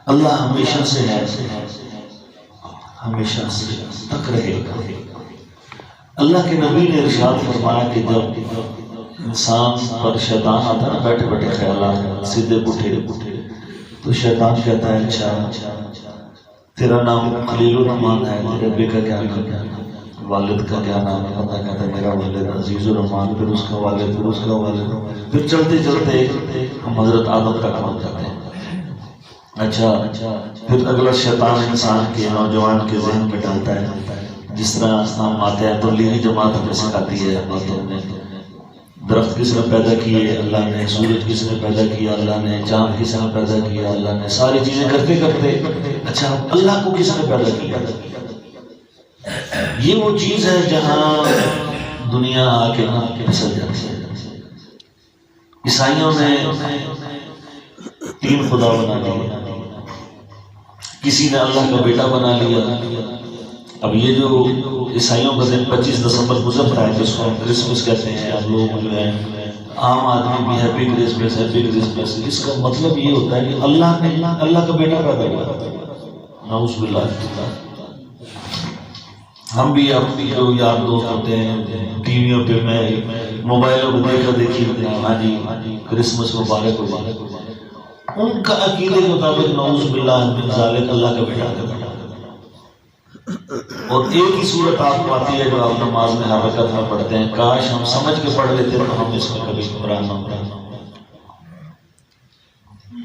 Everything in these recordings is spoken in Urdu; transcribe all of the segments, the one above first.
اللہ ہمیشہ سے ہے، ہمیشہ سے تک رہے گا۔ اللہ کے نبی نے ارشاد فرمایا کہ جب انسان پر شیطان آتا ہے نا بیٹھے بیٹھے خیالات سیدھے پٹھے تو شیطان کہتا ہے اچھا تیرا نام خلیل الرحمان ہے، تیرے ابے کا کیا نام ہے، والد کا کیا نام ہے، پتا کہتا ہے میرا والد عزیز الرحمان، پھر اس کا والد، پھر اس کا والد، پھر چلتے چلتے ہم حضرت آدم تک پہنچ جاتے ہیں۔ اچھا پھر اگلا شیطان انسان کے نوجوان کے ذہن میں ڈالتا ہے، جس طرح ہم آتے ہیں تبلیغی جماعت ہمیں سکھاتی ہے باتوں میں، درخت کس نے پیدا کیے اللہ نے، سورج کس نے پیدا کیا اللہ نے، چاند کس نے پیدا کیا اللہ نے، ساری چیزیں کرتے کرتے اچھا اللہ کو کس نے پیدا کیا۔ یہ وہ چیز ہے جہاں دنیا آ کے پھسل جاتی ہے۔ عیسائیوں نے 3 خدا بنا لیا، کسی نے اللہ کا بیٹا بنا لیا۔ اب یہ جو عیسائیوں کا دن 25 دسمبر گزر رہا ہے جس کو ہم کرسمس کہتے ہیں، ہم لوگ جو ہے عام آدمی بھی ہیپی کرسمس ہیپی کرسمس، اس کا مطلب یہ ہوتا ہے کہ اللہ کا بیٹا پیدا ہوا، نعوذ باللہ۔ ہم بھی اپنی جو یار دوست ہوتے ہیں ٹی ویوں پہ میں موبائلوں پہ دیکھا دیکھی ہاں جی کرسمس مبارک ہو، ان کا عقیدے کے مطابق نعوذ باللہ من ذالک اللہ کا بیٹا ہے۔ اور ایک ہی صورت آپ کو آتی ہے جو آپ نماز میں ہر رکعت میں پڑھتے ہیں، کاش ہم سمجھ کے پڑھ لیتے تو ہم اس میں کبھی گمراہ نہ ہوتے۔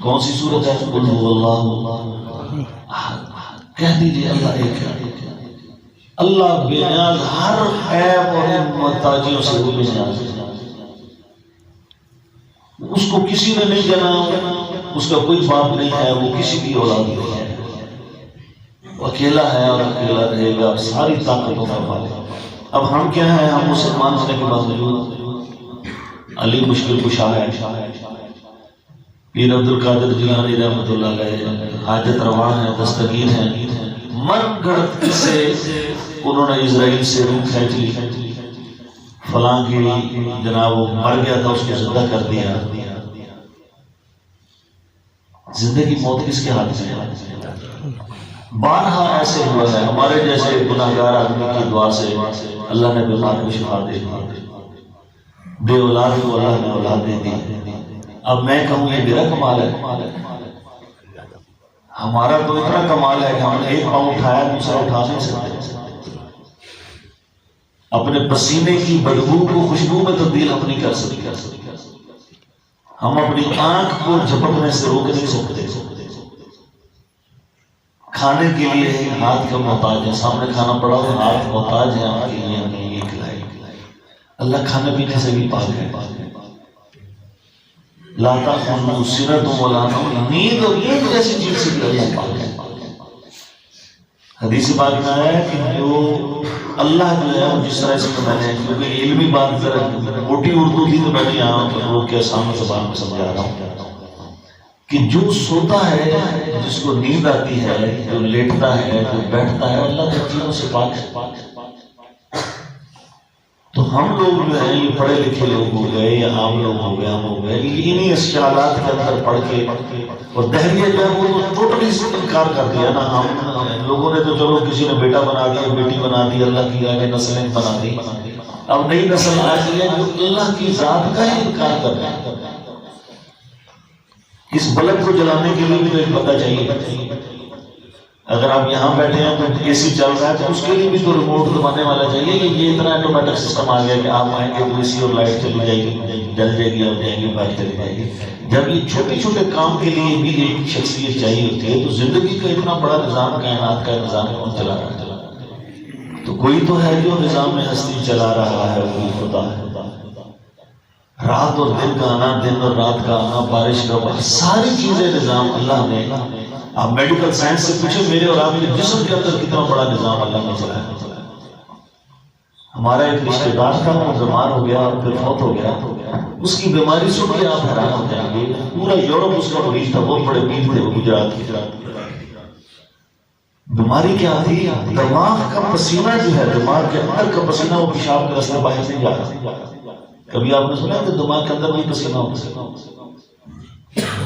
کون سی صورت ہے؟ قل هو اللہ احد، کہہ دیجیے اللہ ایک ہے، اللہ بے نیاز، ہر عیب اور محتاجیوں سے وہ بے نیاز ہے، اس کو کسی نے نہیں جنا، اس کا کوئی باپ نہیں ہے، وہ کسی کی اولاد نہیں ہے، وہ اکیلا ہے اور اکیلا رہے گا، ساری طاقتوں کا مالک۔ اب ہم کیا ہیں؟ ہم مسلمان ہونے کے باوجود علی مشکل کشا ہے، پیر عبد القادر جیلانی رحمۃ اللہ علیہ حاجت رواں ہیں، دستگیر ہیں، من گھڑت سے انہوں نے اسرائیل سے روح کھینچ لی، فلاں کی جناب وہ مر گیا تھا اس کو زندہ کر دیا۔ زندگی موت کس کے ہاتھ میں ہے؟ بارہا ایسے ہوا ہے، ہمارے جیسے گناہگار آدمی کی دعا سے اللہ نے بیمار کو شفا دے دی، بے اولاد کو اللہ نے اولاد دے دی۔ اب میں کہوں یہ میرا کمال ہے؟ ہمارا تو اتنا کمال ہے کہ ہم نے ایک پاؤں اٹھایا دوسرا اٹھا نہیں سکتے، اپنے پسینے کی بدبو کو خوشبو میں تبدیل ہم نہیں کر سکتے، ہم اپنی آنکھ کو جھپکنے سے روک نہیں سکتے، کھانے کے لیے ہاتھ کا محتاج ہے، سامنے کھانا پڑا ہوا ہاتھ محتاج ہے ہم کے لیے، ہمیں یہ کھلائے۔ اللہ کھانے پینے سے بھی پاک ہے، لا تأخذہ سنۃ ولا نوم، نیند اور نیند جیسی چیز سے بھی اللہ پاک ہے۔ حدیث پاک میں آیا ہے کہ جو اللہ جو ہے جس طرح اس میں نے کیونکہ علمی بات ذرا موٹی اردو تھی تو میں نے یہاں لوگ کے سامنے زبان میں سمجھا رہا ہوں کہ جو سوتا ہے، جس کو نیند آتی ہے، جو لیٹتا ہے، جو بیٹھتا ہے، اللہ کی چیزوں سے پاک ہے۔ تو ہم لوگ جو ہیں یہ پڑھے لکھے لوگ ہو گئے یا عام لوگ ہو گئے، ہم ہو گئے انہی اشکالات کے اندر پڑھ کے، اور دہلیہ جو ہے وہ ٹوٹلی انکار کر دیا نا۔ ہم لوگوں نے تو چلو کسی نے بیٹا بنا دیا، بیٹی بنا دی، اللہ کی آگے نسلیں بنا دی، اب نئی نسل آ گئی ہے جو اللہ کی ذات کا ہی انکار کر رہا ہے۔ اس بلب کو جلانے کے لیے بھی تو ایک پتہ چاہیے، اگر آپ یہاں بیٹھے ہیں تو اے سی چل رہا ہے تو اس کے لیے بھی تو ریموٹ دبانے والا چاہیے کہ یہ اتنا آٹومیٹک سسٹم آ گیا کہ آپ آئیں گے تو اے سی اور لائٹ چلی جائے گی، جل جائے گی، آپ جائیں گے بات چلی جائے گی۔ جب یہ چھوٹے چھوٹے کام کے لیے بھی ایک شخصیت چاہیے ہوتی ہے تو زندگی کا اتنا بڑا نظام، کائنات کا نظام کون چلا رہا ہے؟ تو کوئی تو ہے جو نظام ہستی چلا رہا ہے، وہ خدا ہے۔ رات اور دن کا آنا، دن اور رات کا آنا، بارش کا بارش، ساری چیزیں نظام اللہ نے۔ آپ میڈیکل سائنس سے پوچھیں میرے اور آپ کے جسم کے اندر کتنا بڑا نظام اللہ نے چلایا۔ ہمارا ایک رشتہ دار تھا، وہ بیمار ہو گیا اور پھر فوت ہو گیا، اس کی بیماری سن کے آپ حیران ہو جائیں گے، پورا یورپ اس کا مریض تھا، بہت بڑے پیر تھے وہ گجرات کے۔ بیماری کیا تھی؟ دماغ کا پسینہ جو ہے، دماغ کے اندر کا پسینہ وہ پیشاب کے راستے باہر نہیں جاتا۔ کبھی آپ نے سنا کہ دماغ کے اندر نہیں پسینہ ہوتا؟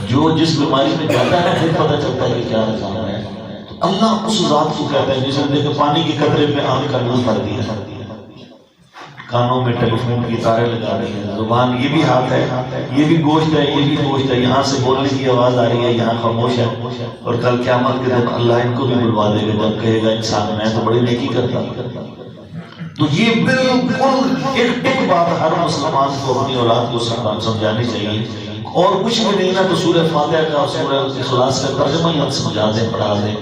جو جس بیماری میں جاتا ہے پھر پتہ چلتا ہے کہ کیا نظام ہے. تو اللہ اس ذات کو کہتا ہے جس نے دیکھو پانی کے قطرے پہ آنکھ کا نور بھر دیا، کانوں میں ٹیلی فون کی تاریں لگا رہی ہیں، زبان یہ بھی ہاتھ ہے، یہ بھی گوشت ہے، یہ بھی گوشت ہے، یہاں سے بولنے کی آواز آ رہی ہے، یہاں خاموش ہے. اور کل قیامت کے دن اللہ ان کو بھی بلوا دے گا جب کہے گا انسان میں تو بڑی نیکی کرتا. تو یہ بالکل ایک بات ہر مسلمان کو اپنی اولاد کو سمجھانی چاہیے. اور کچھ بھی نہیں نا تو سورہ فاتحہ کا اور سورہ اخلاص کا ترجمہ ہی ہم سمجھا دیں، پڑھا دیں،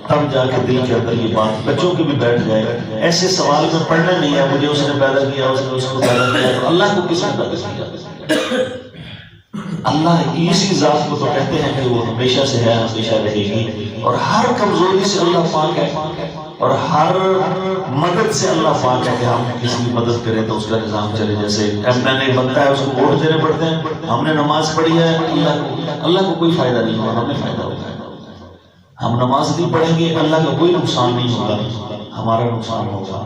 تب جا کے دل کے اندر یہ بات بچوں کے بھی بیٹھ جائے. ایسے سوال میں پڑھنا نہیں ہے مجھے اس نے پیدا کیا، اس نے اس کو پیدا کیا، تو اللہ کو کس نے پیدا کیا؟ اللہ اسی ذات کو تو کہتے ہیں کہ وہ ہمیشہ سے ہے، ہمیشہ رہے گی، اور ہر کمزوری سے اللہ پاک ہے، اور ہر مدد سے اللہ پاک ہے کہ ہم کسی کی مدد کریں تو اس کا نظام چلے. جیسے ایم این اے بنتا ہے اس کو ووٹ دینے پڑتے ہیں، ہم نے نماز پڑھی ہے، اللہ کو کوئی فائدہ نہیں ہوگا، ہمیں فائدہ ہوگا. ہم نماز نہیں پڑھیں گے اللہ کا کوئی نقصان نہیں ہوگا، ہمارا نقصان ہوگا.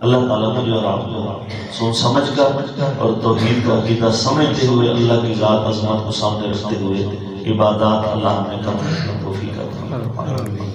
اللہ تعالیٰ مجھے اور آپ کو سوچ سمجھ کر اور توحید کا عقیدہ سمجھتے ہوئے اللہ کی ذات عظمت کو سامنے رکھتے ہوئے عبادات اللہ ہمیں کرنے کی توفیق عطا فرمائے.